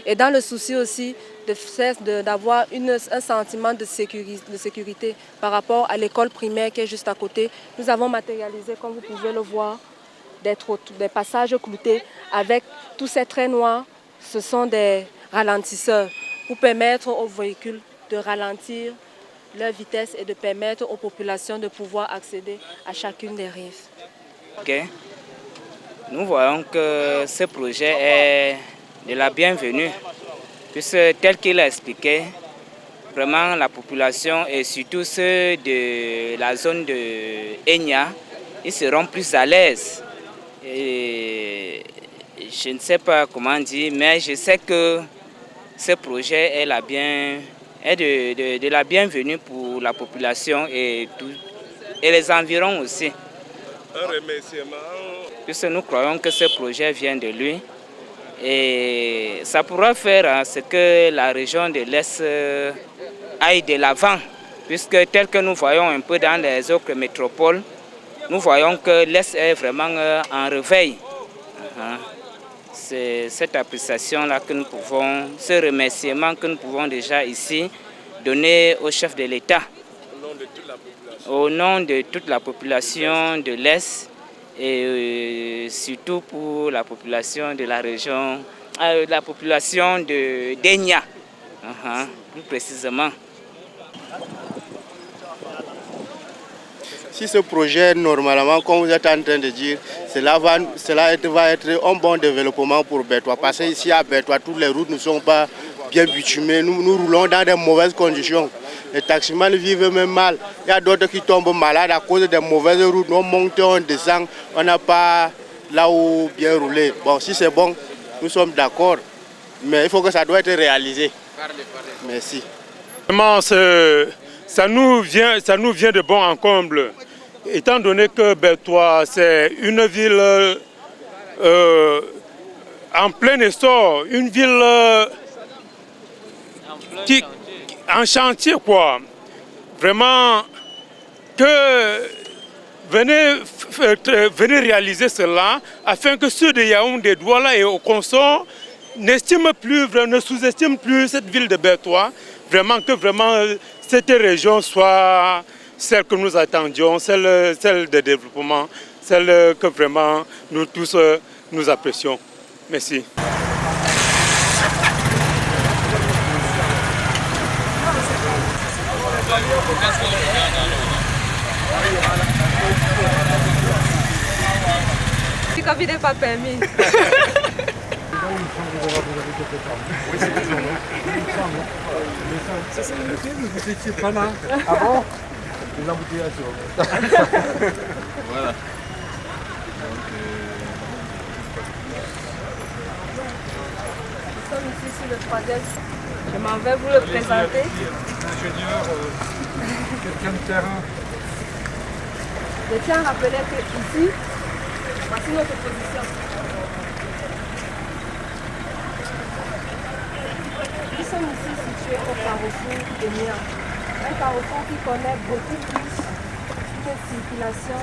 Et dans le souci aussi d'avoir un sentiment de sécurité par rapport à l'école primaire qui est juste à côté, nous avons matérialisé, comme vous pouvez le voir, des passages cloutés avec tous ces traits noirs. Ce sont des ralentisseurs pour permettre aux véhicules de ralentir leur vitesse et de permettre aux populations de pouvoir accéder à chacune des rives. Okay. Nous voyons que ce projet est de la bienvenue, puisque tel qu'il a expliqué, vraiment la population et surtout ceux de la zone de Enya, ils seront plus à l'aise. Et je ne sais pas comment dire, mais je sais que ce projet est de la bienvenue pour la population et les environs aussi. Un remerciement. Puisque nous croyons que ce projet vient de lui. Et ça pourra faire ce que la région de l'Est aille de l'avant, puisque tel que nous voyons un peu dans les autres métropoles, nous voyons que l'Est est vraiment en réveil. C'est cette appréciation-là que nous pouvons, ce remerciement que nous pouvons déjà ici donner au chef de l'État. Au nom de toute la population de l'Est. Et surtout pour la population de la région, la population d'Enya, plus précisément. Si ce projet, normalement, comme vous êtes en train de dire, cela va être un bon développement pour Bertoua. Parce qu'ici à Bertoua, toutes les routes ne sont pas bien bitumées. Nous roulons dans de mauvaises conditions. Les taximans vivent même mal. Il y a d'autres qui tombent malades à cause des mauvaises routes. On monte, on descend, on n'a pas là où bien rouler. Bon, si c'est bon, nous sommes d'accord. Mais il faut que ça doit être réalisé. Merci. Vraiment, ça nous vient de bon en comble. Étant donné que Bertoua, c'est une ville en plein essor, une ville qui en chantier, quoi. Vraiment, que venez réaliser cela afin que ceux de Yaoundé, Douala et au consort ne sous-estiment plus cette ville de Bertoua. Vraiment que cette région soit celle que nous attendions, celle de développement, celle que vraiment nous tous nous apprécions. Merci. Si Covid n'est pas permis. Vous n'étiez pas là. Ah bon? Les embouteillages. Voilà. Nous sommes ici sur le 3e. Je m'en vais vous le présenter. Ingénieur, quelqu'un de terrain. Je tiens à rappeler que ici, voici notre position. Nous sommes ici situés au carrefour de Nia. Un carrefour qui connaît beaucoup plus de circulation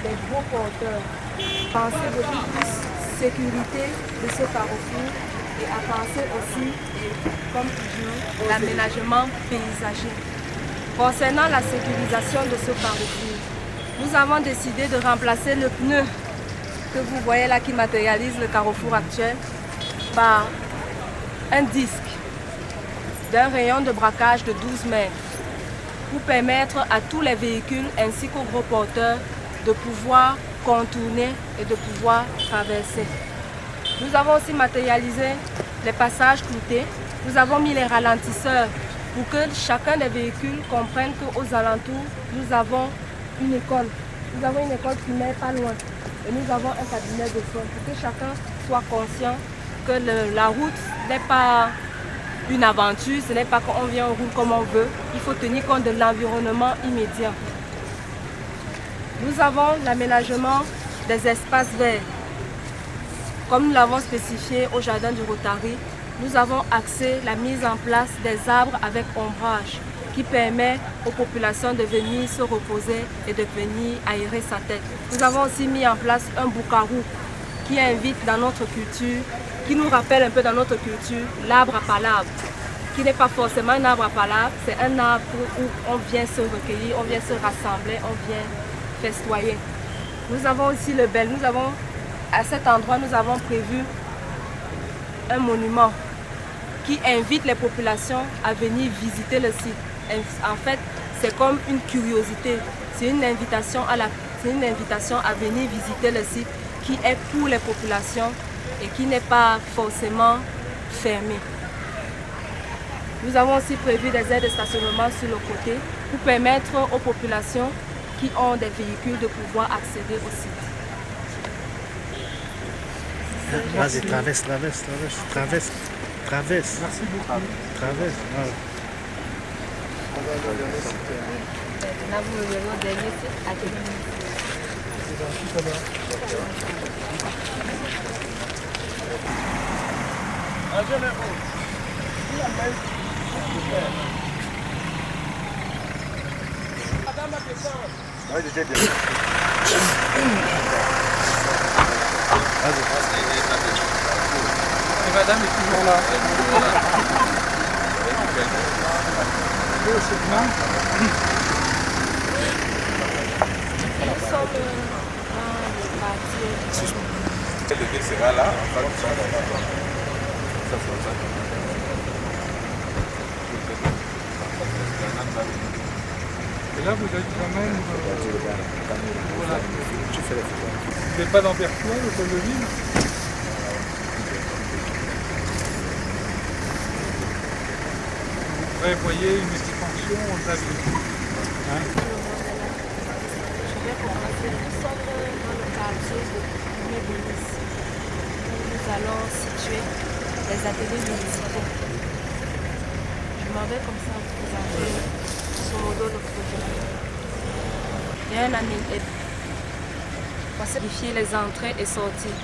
des gros porteurs. Penser beaucoup plus sécurité de ce carrefour et à penser aussi, comme toujours, l'aménagement paysager. Concernant la sécurisation de ce carrefour, nous avons décidé de remplacer le pneu que vous voyez là qui matérialise le carrefour actuel par un disque d'un rayon de braquage de 12 mètres pour permettre à tous les véhicules ainsi qu'aux gros porteurs de pouvoir contourner et de pouvoir traverser. Nous avons aussi matérialisé les passages cloutés. Nous avons mis les ralentisseurs pour que chacun des véhicules comprenne qu'aux alentours, nous avons une école. Nous avons une école primaire pas loin. Et nous avons un cabinet de soins pour que chacun soit conscient que la route n'est pas une aventure, ce n'est pas qu'on vient en route comme on veut. Il faut tenir compte de l'environnement immédiat. Nous avons l'aménagement des espaces verts. Comme nous l'avons spécifié au jardin du Rotary, nous avons axé la mise en place des arbres avec ombrage qui permet aux populations de venir se reposer et de venir aérer sa tête. Nous avons aussi mis en place un boukarou qui invite dans notre culture qui nous rappelle un peu dans notre culture l'arbre à palabre, qui n'est pas forcément un arbre à palabre, c'est un arbre où on vient se recueillir, on vient se rassembler, on vient festoyer. Nous avons aussi le bel, à cet endroit, nous avons prévu un monument qui invite les populations à venir visiter le site. En fait, c'est comme une curiosité, c'est une invitation à venir visiter le site qui est pour les populations et qui n'est pas forcément fermé. Nous avons aussi prévu des aires de stationnement sur le côté pour permettre aux populations qui ont des véhicules de pouvoir accéder au site. Vas-y, traverse. Merci beaucoup. Traverse. Voilà. Là, vous me verrez au dernier site à Madame est toujours là. Nous sommes dans le quartier. Le guide sera là. Et là, vous êtes quand même... voilà. Vous n'êtes pas dans Berthois, l'hôtel de ville? Vous prévoyez une expansion de la ville. Hein? Je vais commencer. Nous sommes dans le quartier de Médélis, où nous allons situer les ateliers municipaux. Je m'en vais comme ça vous présenter ce modèle de projet. Il y a un année pour simplifier les entrées et sorties.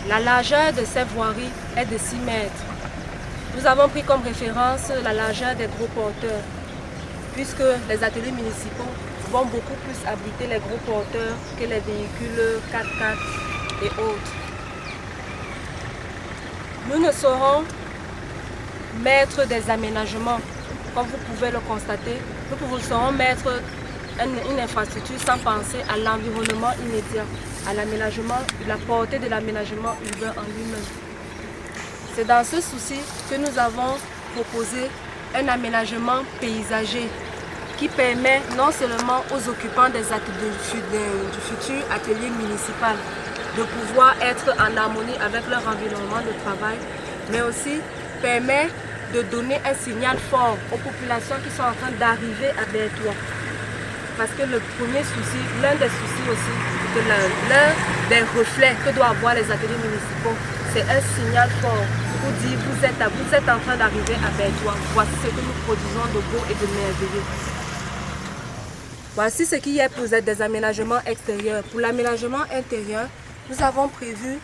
La largeur de ces voiries est de 6 mètres. Nous avons pris comme référence la largeur des gros porteurs, puisque les ateliers municipaux vont beaucoup plus abriter les gros porteurs que les véhicules 4x4 et autres. Nous ne saurons mettre des aménagements, comme vous pouvez le constater. Nous saurons mettre une infrastructure sans penser à l'environnement immédiat, à l'aménagement, la portée de l'aménagement urbain en lui-même. C'est dans ce souci que nous avons proposé un aménagement paysager qui permet non seulement aux occupants du futur atelier municipal de pouvoir être en harmonie avec leur environnement de travail, mais aussi permet de donner un signal fort aux populations qui sont en train d'arriver à Berthois. Parce que le premier souci, l'un des soucis aussi, l'un des reflets que doivent avoir les ateliers municipaux, c'est un signal fort pour dire vous êtes en train d'arriver à Berthois. Voici ce que nous produisons de beau et de merveilleux. Voici ce qu'il y a pour des aménagements extérieurs. Pour l'aménagement intérieur, nous avons prévu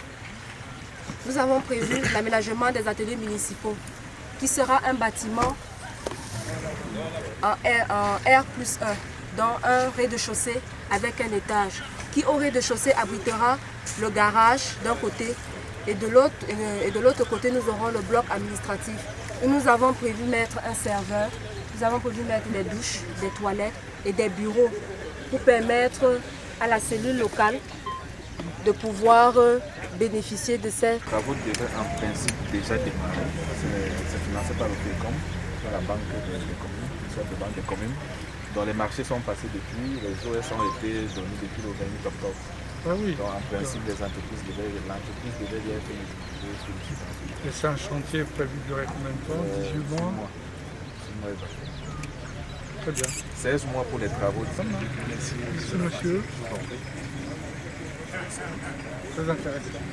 l'aménagement des ateliers municipaux, qui sera un bâtiment en R+1, dans un rez-de-chaussée avec un étage, qui au rez-de-chaussée abritera le garage d'un côté et de l'autre côté nous aurons le bloc administratif. Et nous avons prévu mettre un serveur, nous avons prévu mettre des douches, des toilettes et des bureaux pour permettre à la cellule locale de pouvoir bénéficier de ces... Les travaux devaient en principe déjà démarrer. C'est financé par le FECOM, par la banque des communes, une sorte de banque des communes, dont les marchés sont passés depuis, les OS ont été donnés depuis le 28 octobre. Ah oui. Donc en principe, l'entreprise devait y être une solution. Et c'est un chantier prévu de durer combien de temps? 18 mois? 6 mois. Très bien. 16 mois pour les travaux. Merci monsieur. Très intéressant.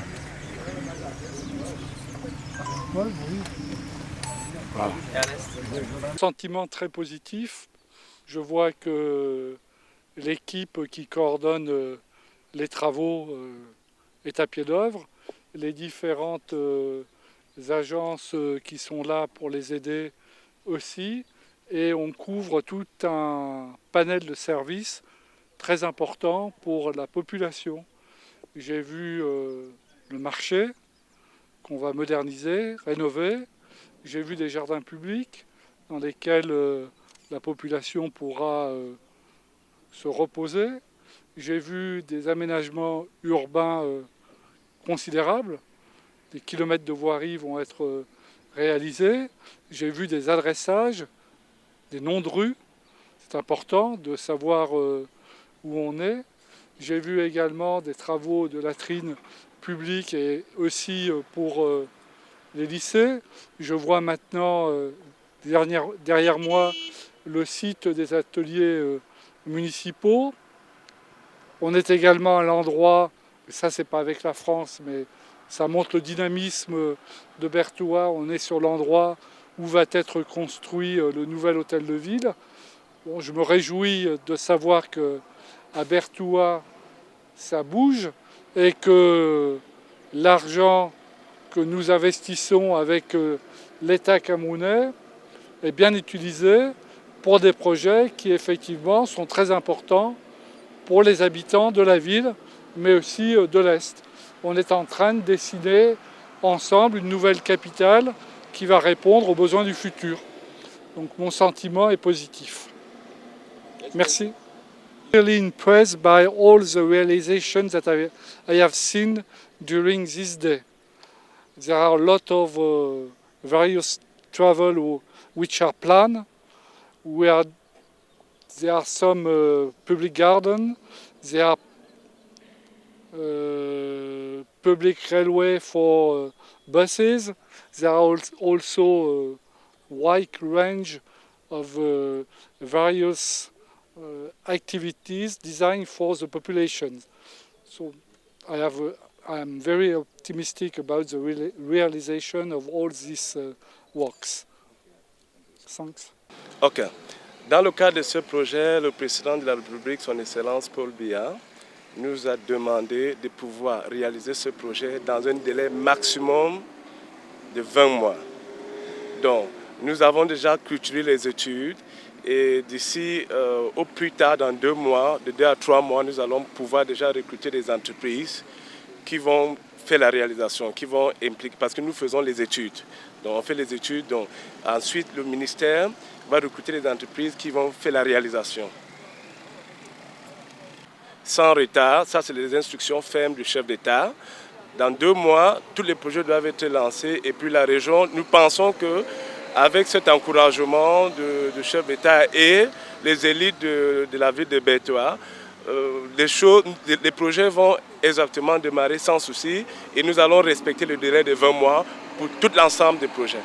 Ouais, oui. Voilà. Sentiment très positif. Je vois que l'équipe qui coordonne les travaux est à pied d'œuvre. Les différentes agences qui sont là pour les aider aussi. Et on couvre tout un panel de services très important pour la population. J'ai vu le marché qu'on va moderniser, rénover. J'ai vu des jardins publics dans lesquels la population pourra se reposer. J'ai vu des aménagements urbains considérables. Des kilomètres de voirie vont être réalisés. J'ai vu des adressages, des noms de rues. C'est important de savoir où on est. J'ai vu également des travaux de latrines publiques et aussi pour les lycées. Je vois maintenant derrière moi le site des ateliers municipaux. On est également à l'endroit, ça c'est pas avec la France, mais ça montre le dynamisme de Berthoua. On est sur l'endroit où va être construit le nouvel hôtel de ville. Bon, je me réjouis de savoir qu'à Berthoua, ça bouge et que l'argent que nous investissons avec l'État camerounais est bien utilisé pour des projets qui effectivement sont très importants pour les habitants de la ville, mais aussi de l'Est. On est en train de dessiner ensemble une nouvelle capitale qui va répondre aux besoins du futur. Donc mon sentiment est positif. Merci. I'm really impressed by all the realizations that I have seen during this day. There are a lot of various travel which are planned. There are some public gardens. There are public railway for buses. There are also a wide range of various activities designed for the population. So I am very optimistic about the realization of all these works. Thanks. Ok. Dans le cadre de ce projet, le président de la République, son Excellence Paul Biya, nous a demandé de pouvoir réaliser ce projet dans un délai maximum de 20 mois. Donc, nous avons déjà clôturé les études et d'ici au plus tard, dans 2 mois, de 2 à 3 mois, nous allons pouvoir déjà recruter des entreprises qui vont faire la réalisation, qui vont impliquer, parce que nous faisons les études. Donc, on fait les études, donc ensuite le ministère va recruter les entreprises qui vont faire la réalisation. Sans retard, ça c'est les instructions fermes du chef d'État. Dans 2 mois, tous les projets doivent être lancés et puis la région, nous pensons qu'avec cet encouragement du chef d'État et les élites de la ville de Berthoua, les projets vont exactement démarrer sans souci et nous allons respecter le délai de 20 mois pour tout l'ensemble des projets.